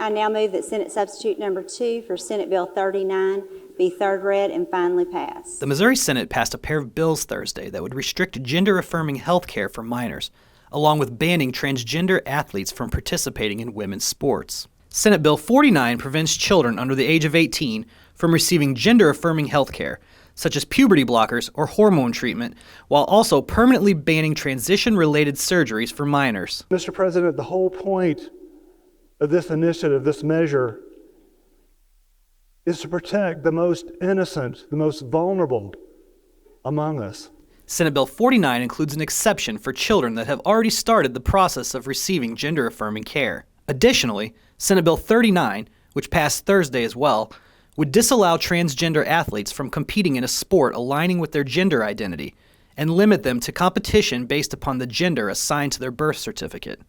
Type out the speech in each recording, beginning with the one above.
I now move that Senate Substitute Number 2 for Senate Bill 39 be third read and finally passed. The Missouri Senate passed a pair of bills Thursday that would restrict gender-affirming health care for minors, along with banning transgender athletes from participating in women's sports. Senate Bill 49 prevents children under the age of 18 from receiving gender-affirming health care, such as puberty blockers or hormone treatment, while also permanently banning transition-related surgeries for minors. Mr. President, the whole point of this initiative, this measure, is to protect the most innocent, the most vulnerable among us. Senate Bill 49 includes an exception for children that have already started the process of receiving gender-affirming care. Additionally, Senate Bill 39, which passed Thursday as well, would disallow transgender athletes from competing in a sport aligning with their gender identity and limit them to competition based upon the gender assigned to their birth certificate.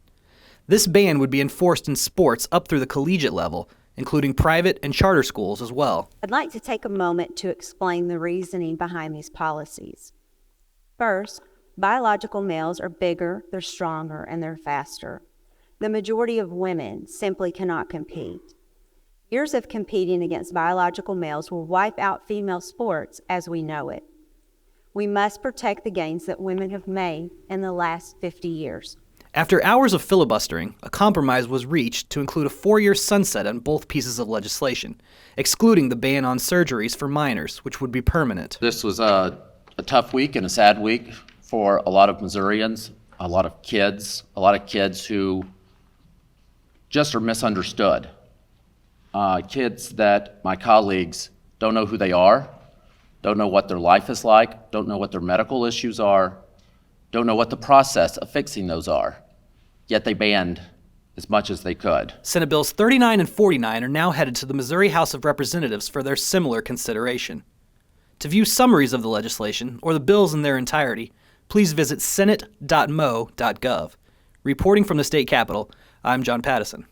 This ban would be enforced in sports up through the collegiate level, including private and charter schools as well. I'd like to take a moment to explain the reasoning behind these policies. First, biological males are bigger, they're stronger, and they're faster. The majority of women simply cannot compete. Years of competing against biological males will wipe out female sports as we know it. We must protect the gains that women have made in the last 50 years. After hours of filibustering, a compromise was reached to include a 4-year sunset on both pieces of legislation, excluding the ban on surgeries for minors, which would be permanent. This was a tough week and a sad week for a lot of Missourians, a lot of kids who just are misunderstood. Kids that my colleagues don't know who they are, don't know what their life is like, don't know what their medical issues are, don't know what the process of fixing those are, yet they banned as much as they could. Senate Bills 39 and 49 are now headed to the Missouri House of Representatives for their similar consideration. To view summaries of the legislation or the bills in their entirety, please visit senate.mo.gov. Reporting from the state capitol, I'm John Pattison.